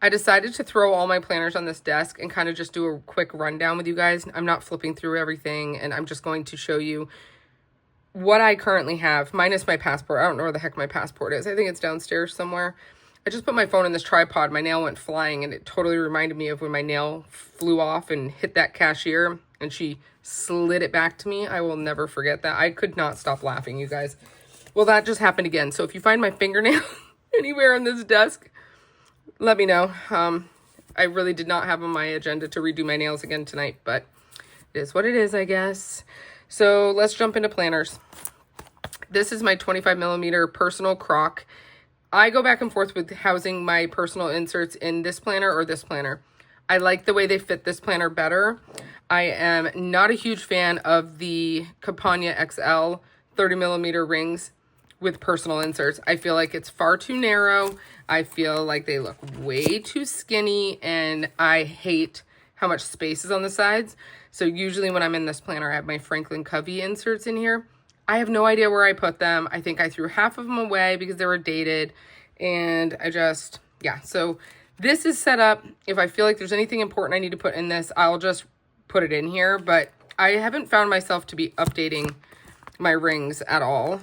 I decided to throw all my planners on this desk and kind of just do a quick rundown with you guys. I'm not flipping through everything, and I'm just going to show you what I currently have, minus my passport. I don't know where the heck my passport is. I think it's downstairs somewhere. I just put my phone in this tripod. My nail went flying, and it totally reminded me of when my nail flew off and hit that cashier, and she slid it back to me. I will never forget that. I could not stop laughing, you guys. Well, that just happened again. So if you find my fingernail anywhere on this desk, let me know. I really did not have on my agenda to redo my nails again tonight, but it is what it is, I guess. So let's jump into planners. This is my 25 millimeter personal crock. I go back and forth with housing my personal inserts in this planner or this planner. I like the way they fit this planner better. I am not a huge fan of the Campagna XL 30 millimeter rings with personal inserts. I feel like it's far too narrow. I feel like they look way too skinny, and I hate how much space is on the sides. So usually when I'm in this planner, I have my Franklin Covey inserts in here. I have no idea where I put them. I think I threw half of them away because they were dated, and yeah. So this is set up. If I feel like there's anything important I need to put in this, I'll just put it in here, but I haven't found myself to be updating my rings at all.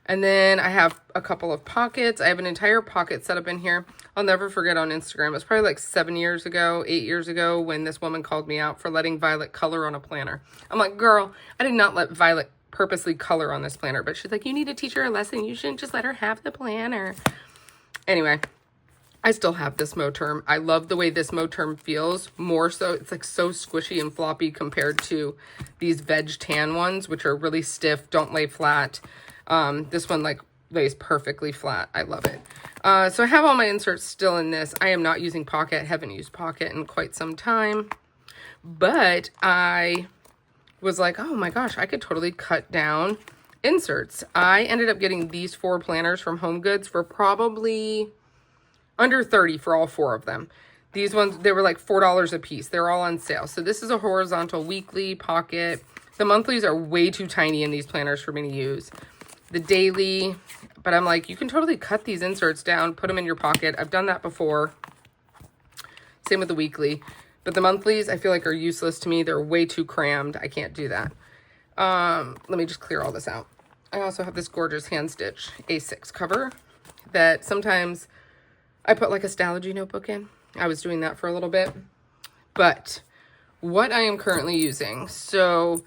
And then I have a couple of pockets. I have an entire pocket set up in here. I'll never forget on Instagram. It was probably like 8 years ago, when this woman called me out for letting Violet color on a planner. I'm like, girl, I did not let Violet purposely color on this planner. But she's like, you need to teach her a lesson. You shouldn't just let her have the planner. Anyway, I still have this Moterm. I love the way this Moterm feels. More so, it's like so squishy and floppy compared to these veg tan ones, which are really stiff, don't lay flat. This one like lays perfectly flat. I love it. So I have all my inserts still in this. I am not using Pocket. Haven't used Pocket in quite some time. But I was like, oh my gosh, I could totally cut down inserts. I ended up getting these 4 planners from HomeGoods for probably under 30 for all 4 of them. These ones, they were like $4 a piece. They're all on sale. So this is a horizontal weekly pocket. The monthlies are way too tiny in these planners for me to use. The daily, but I'm like, you can totally cut these inserts down, put them in your pocket. I've done that before. Same with the weekly. But the monthlies, I feel like, are useless to me. They're way too crammed. I can't do that. Let me just clear all this out. I also have this gorgeous hand stitch A6 cover that sometimes I put like a Stalogy notebook in. I was doing that for a little bit. But what I am currently using. So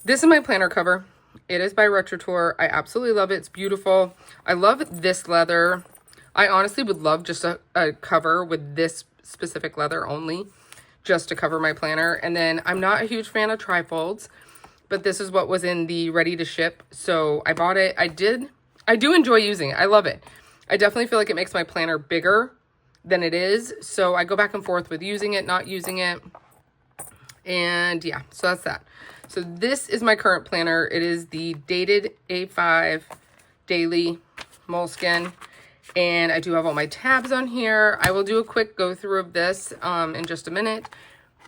this is my planner cover. It is by Retrotor. I absolutely love it. It's beautiful. I love this leather. I honestly would love just a cover with this specific leather only, just to cover my planner. And then I'm not a huge fan of trifolds, but this is what was in the ready to ship. So I bought it. I do enjoy using it. I love it. I definitely feel like it makes my planner bigger than it is. So I go back and forth with using it, not using it. And yeah, so that's that. So this is my current planner. It is the dated A5 Daily Moleskine. And I do have all my tabs on here. I will do a quick go through of this in just a minute.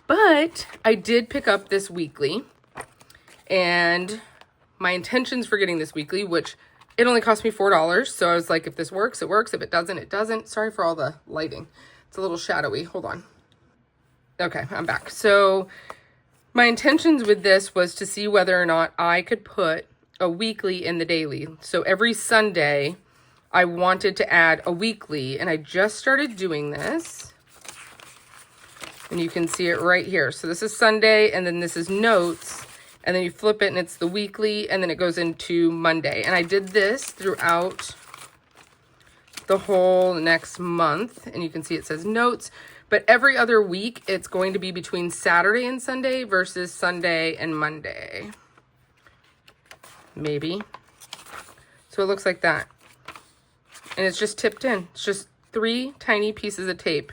But I did pick up this weekly. And my intentions for getting this weekly, which it only cost me $4. So I was like, if this works, it works. If it doesn't, it doesn't. Sorry for all the lighting. It's a little shadowy. Hold on. Okay, I'm back. So my intentions with this was to see whether or not I could put a weekly in the daily. So every Sunday, I wanted to add a weekly, and I just started doing this. And you can see it right here. So this is Sunday, and then this is notes, and then you flip it, and it's the weekly, and then it goes into Monday. And I did this throughout the whole next month, and you can see it says notes. But every other week, it's going to be between Saturday and Sunday versus Sunday and Monday. Maybe. So it looks like that. And it's just tipped in. It's just 3 tiny pieces of tape.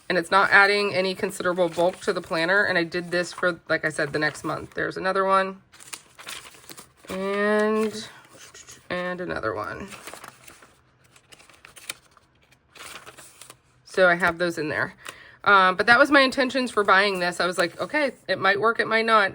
And it's not adding any considerable bulk to the planner. And I did this for, like I said, the next month. There's another one. And another one. So I have those in there. But that was my intentions for buying this. I was like, okay, it might work, it might not.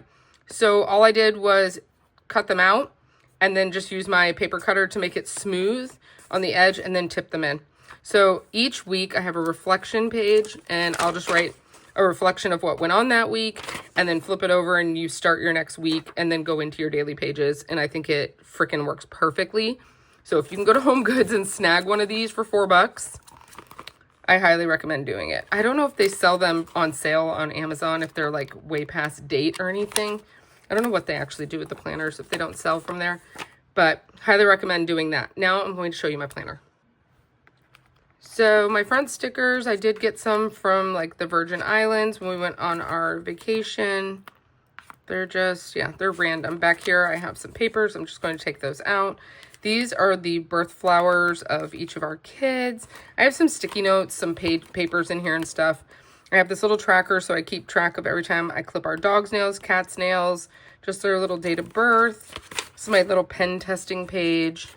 So all I did was cut them out and then just use my paper cutter to make it smooth on the edge and then tip them in. So each week I have a reflection page, and I'll just write a reflection of what went on that week, and then flip it over and you start your next week and then go into your daily pages. And I think it freaking works perfectly. So if you can go to HomeGoods and snag one of these for $4, I highly recommend doing it. I don't know if they sell them on sale on Amazon, if they're like way past date or anything. I don't know what they actually do with the planners if they don't sell from there, but highly recommend doing that. Now I'm going to show you my planner. So my front stickers, I did get some from like the Virgin Islands when we went on our vacation. They're just, yeah, they're random. Back here I have some papers. I'm just going to take those out. These are the birth flowers of each of our kids. I have some sticky notes, some papers in here and stuff. I have this little tracker so I keep track of every time I clip our dog's nails, cat's nails, just their little date of birth. This is my little pen testing page.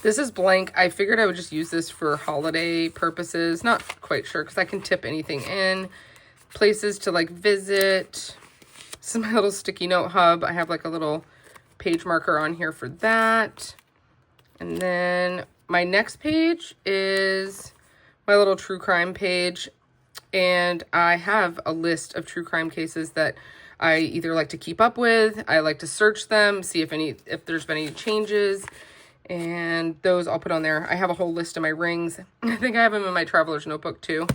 This is blank. I figured I would just use this for holiday purposes. Not quite sure because I can tip anything in. Places to like visit. This is my little sticky note hub. I have like a little page marker on here for that. And then my next page is my little true crime page. And I have a list of true crime cases that I either like to keep up with. I like to search them, see if there's been any changes. And those I'll put on there. I have a whole list of my rings. I think I have them in my traveler's notebook too.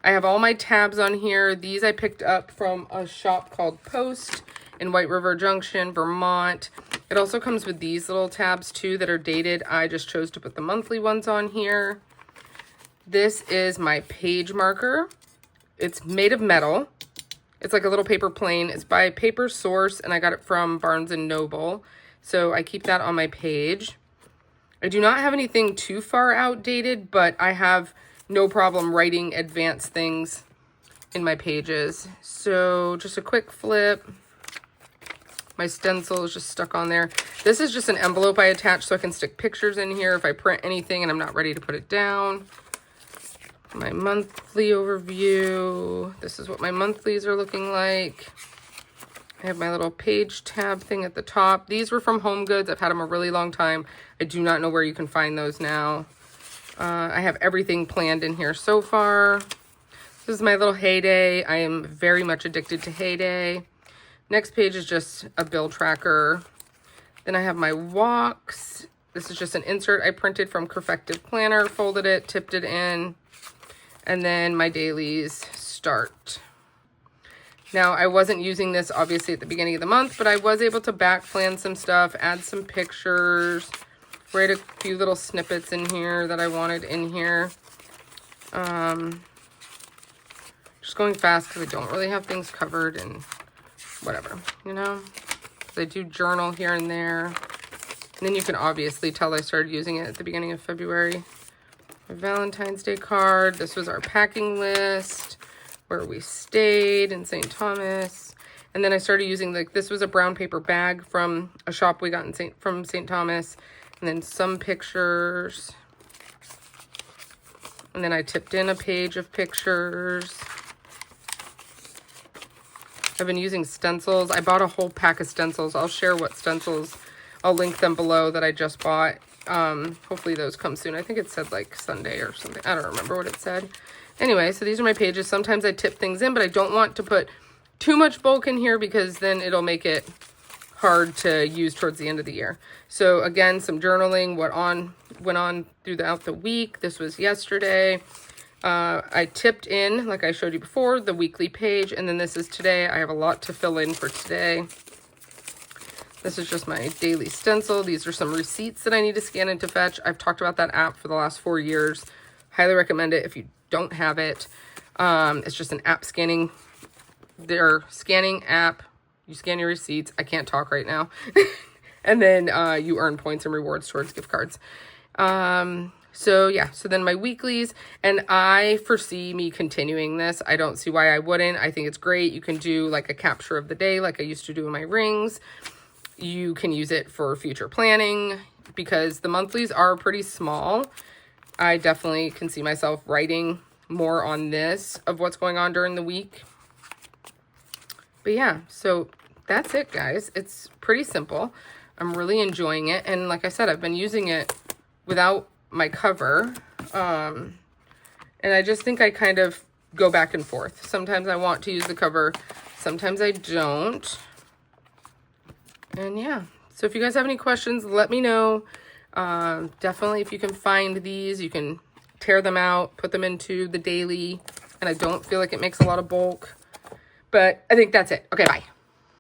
I have all my tabs on here. These I picked up from a shop called Post in White River Junction, Vermont. It also comes with these little tabs too that are dated. I just chose to put the monthly ones on here. This is my page marker. It's made of metal. It's like a little paper plane. It's by Paper Source, and I got it from Barnes & Noble. So I keep that on my page. I do not have anything too far outdated, but I have no problem writing advanced things in my pages. So just a quick flip. My stencil is just stuck on there. This is just an envelope I attached so I can stick pictures in here if I print anything and I'm not ready to put it down. My monthly overview. This is what my monthlies are looking like. I have my little page tab thing at the top. These were from HomeGoods. I've had them a really long time. I do not know where you can find those now. I have everything planned in here so far. This is my little Heyday. I am very much addicted to Heyday. Next page is just a bill tracker. Then I have my walks. This is just an insert I printed from Perfective Planner, folded it, tipped it in. And then my dailies start. Now, I wasn't using this obviously at the beginning of the month, but I was able to back plan some stuff, add some pictures, write a few little snippets in here that I wanted in here. Just going fast because I don't really have things covered and whatever, you know. So I do journal here and there. And then you can obviously tell I started using it at the beginning of February. My Valentine's Day card. This was our packing list where we stayed in St. Thomas. And then I started using, like, this was a brown paper bag from a shop we got from St. Thomas. And then some pictures. And then I tipped in a page of pictures. I've been using stencils. I bought a whole pack of stencils. I'll share what stencils. I'll link them below that I just bought. Hopefully those come soon. I think it said like Sunday or something. I don't remember what it said. Anyway, so these are my pages. Sometimes I tip things in, but I don't want to put too much bulk in here because then it'll make it hard to use towards the end of the year. So again, some journaling, what went on throughout the week. This was yesterday. I tipped in, like I showed you before, the weekly page, and then this is today. I have a lot to fill in for today. This is just my daily stencil. These are some receipts that I need to scan into Fetch. I've talked about that app for the last 4 years. Highly recommend it if you don't have it. It's just an app scanning. Their scanning app. You scan your receipts. I can't talk right now. And then you earn points and rewards towards gift cards. So yeah, so then my weeklies, and I foresee me continuing this. I don't see why I wouldn't. I think it's great. You can do like a capture of the day like I used to do in my rings. You can use it for future planning because the monthlies are pretty small. I definitely can see myself writing more on this of what's going on during the week. But yeah, so that's it, guys. It's pretty simple. I'm really enjoying it. And like I said, I've been using it without my cover. And I just think I kind of go back and forth. Sometimes I want to use the cover, sometimes I don't. And yeah, so if you guys have any questions, let me know. Definitely, if you can find these, you can tear them out, put them into the daily. And I don't feel like it makes a lot of bulk. But I think that's it. Okay, bye.